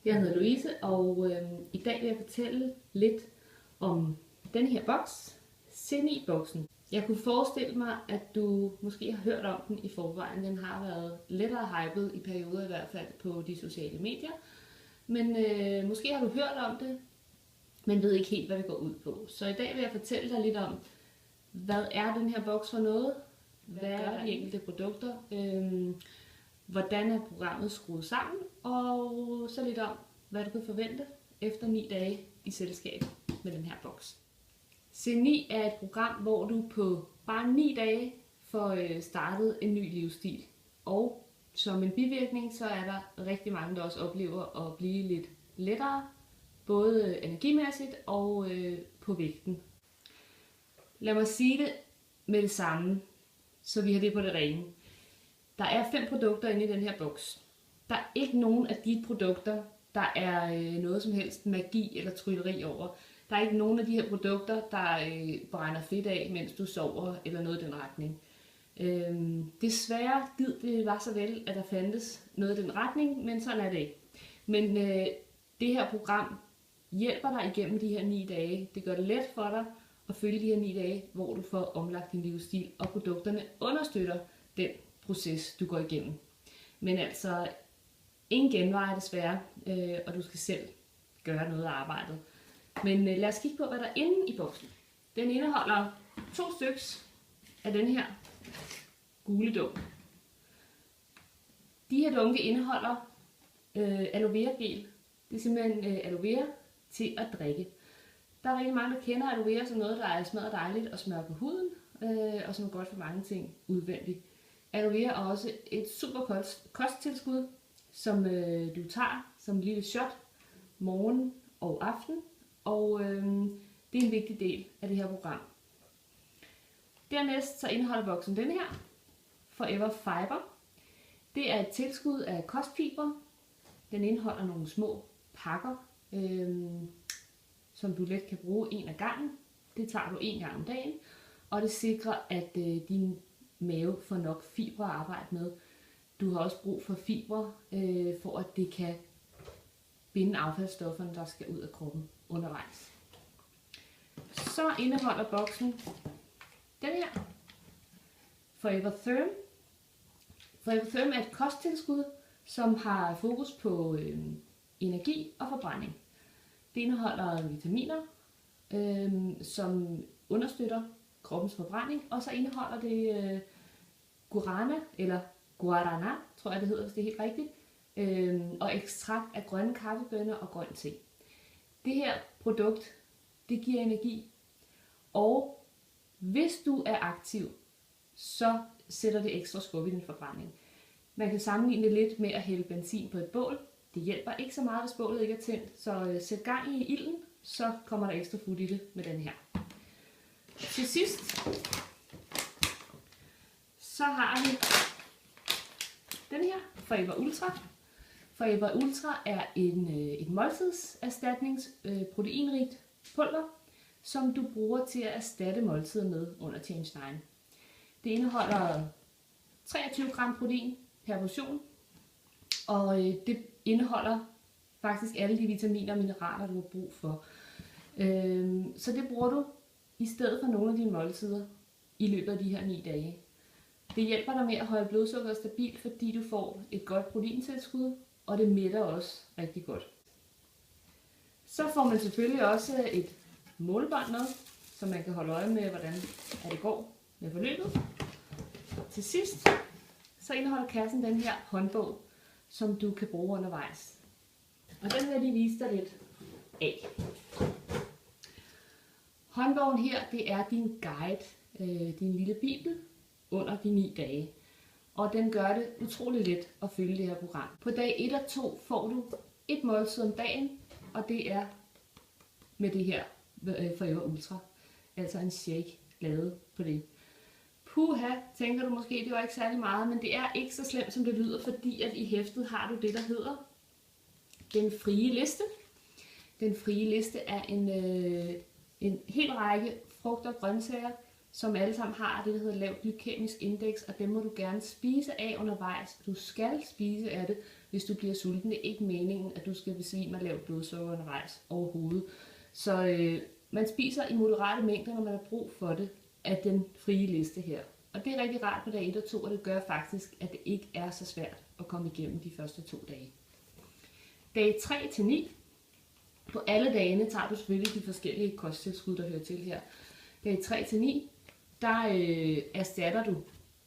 Jeg hedder Louise, og i dag vil jeg fortælle lidt om den her boks, C9-boksen. Jeg kunne forestille mig, at du måske har hørt om den i forvejen. Den har været lettere hyped i perioder i hvert fald på de sociale medier. Men måske har du hørt om det, men ved ikke helt, hvad det går ud på. Så i dag vil jeg fortælle dig lidt om, hvad er den her boks for noget? Hvad er de enkelte produkter? Hvordan er programmet skruet sammen? Og så lidt om, hvad du kan forvente efter 9 dage i selskab med den her boks. C9 er et program, hvor du på bare 9 dage får startet en ny livsstil. Og som en bivirkning, så er der rigtig mange, der også oplever at blive lidt lettere, både energimæssigt og på vægten. Lad mig sige det med det samme, så vi har det på det rene. Der er 5 produkter inde i den her boks. Der er ikke nogen af de produkter, der er noget som helst magi eller trylleri over. Der er ikke nogen af de her produkter, der brænder fedt af, mens du sover, eller noget i den retning. Desværre gid det var så vel, at der fandtes noget i den retning, men sådan er det ikke. Men det her program hjælper dig igennem de her 9 dage. Det gør det let for dig at følge de her 9 dage, hvor du får omlagt din livsstil, og produkterne understøtter den proces, du går igennem. Men altså, ingen genveje desværre, og du skal selv gøre noget af arbejdet. Men lad os kigge på, hvad der er inde i boksen. Den indeholder 2 stykker af den her gule dunk. De her dunke indeholder aloe vera gel. Det er simpelthen aloe vera til at drikke. Der er rigtig mange, der kender aloe vera som noget, der er smadret dejligt og smør på huden, og som er godt for mange ting udvendigt. Aloe vera er også et super kosttilskud, som du tager som en lille shot morgen og aften, og det er en vigtig del af det her program. Dernæst så indeholder boksen den her, Forever Fiber. Det er et tilskud af kostfibre. Den indeholder nogle små pakker, som du let kan bruge en af gangen. Det tager du 1 gang om dagen, og det sikrer, at din mave får nok fibre at arbejde med. Du har også brug for fibre, for at det kan binde affaldsstofferne, der skal ud af kroppen undervejs. Så indeholder boksen den her, Forever Therm. Forever Therm er et kosttilskud, som har fokus på energi og forbrænding. Det indeholder vitaminer, som understøtter kroppens forbrænding, og så indeholder det guarana, eller guarana, tror jeg det hedder, hvis det er helt rigtigt, og ekstrakt af grønne kaffebønner og grøn te. Det her produkt, det giver energi, og hvis du er aktiv, så sætter det ekstra skub i din forbrænding. Man kan sammenligne det lidt med at hælde benzin på et bål. Det hjælper ikke så meget, hvis bålet ikke er tændt, så sæt gang i ilden, så kommer der ekstra fut i det med den her. Til sidst, så har vi den her, Forever Ultra. Forever Ultra er et måltidserstatnings proteinrigt pulver, som du bruger til at erstatte måltider med under Change 9. Det indeholder 23 gram protein per portion, og det indeholder faktisk alle de vitaminer og mineraler, du har brug for. Så det bruger du i stedet for nogle af dine måltider i løbet af de her 9 dage. Det hjælper dig med at holde blodsukkeret stabilt, fordi du får et godt proteintilskud, og det mætter også rigtig godt. Så får man selvfølgelig også et målebånd med, så man kan holde øje med, hvordan det går med forløbet. Til sidst, så indeholder kassen den her håndbog, som du kan bruge undervejs. Og den vil jeg lige vise dig lidt af. Håndbogen her, det er din guide, din lille bibel under de 9 dage. Og den gør det utrolig let at følge det her program. På dag 1 og 2 får du et måltid om dagen, og det er med det her Forever Ultra. Altså en shake lavet på det. Puha, tænker du måske, det var ikke særlig meget, men det er ikke så slemt, som det lyder, fordi at i hæftet har du det, der hedder den frie liste. Den frie liste er en hel række frugter og grøntsager, som alle sammen har det, der hedder lavt glykemisk indeks, og dem må du gerne spise af undervejs. Du skal spise af det, hvis du bliver sulten. Det er ikke meningen, at du skal besvime og lave blodsukker undervejs overhovedet. Så man spiser i moderate mængder, når man har brug for det, af den frie liste her. Og det er rigtig rart på dag 1 og 2, og det gør faktisk, at det ikke er så svært at komme igennem de første 2 dage. Dag 3-9. På alle dagene tager du selvfølgelig de forskellige kosttilskud, der hører til her. Dag 3-9, der erstatter du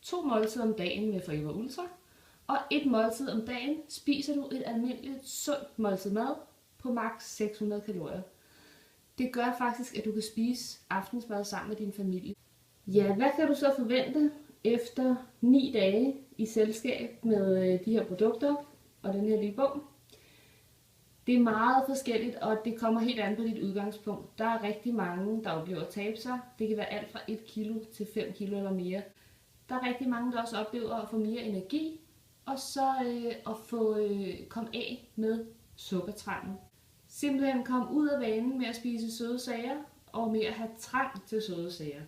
2 måltider om dagen med Forever Ultra, og 1 måltid om dagen spiser du et almindeligt sundt måltid mad på maks 600 kalorier. Det gør faktisk, at du kan spise aftensmad sammen med din familie. Ja, hvad kan du så forvente efter 9 dage i selskab med de her produkter og den her lille bog? Det er meget forskelligt, og det kommer helt an på dit udgangspunkt. Der er rigtig mange, der oplever at tabe sig. Det kan være alt fra 1 kilo til 5 kilo eller mere. Der er rigtig mange, der også oplever at få mere energi, og så at få komme af med sukkertrangen. Simpelthen komme ud af vanen med at spise søde sager, og med at have trang til søde sager.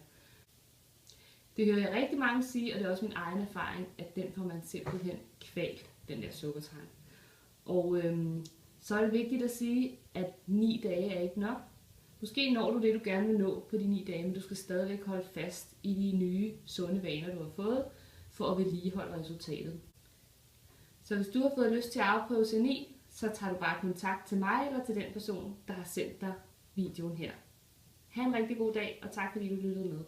Det hører jeg rigtig mange sige, og det er også min egen erfaring, at den får man simpelthen kvalt, den der sukkertrang. Og så er det vigtigt at sige, at 9 dage er ikke nok. Måske når du det, du gerne vil nå på de 9 dage, men du skal stadigvæk holde fast i de nye, sunde vaner, du har fået, for at vedligeholde resultatet. Så hvis du har fået lyst til at afprøve C9, så tager du bare kontakt til mig eller til den person, der har sendt dig videoen her. Ha' en rigtig god dag, og tak fordi du lyttede med.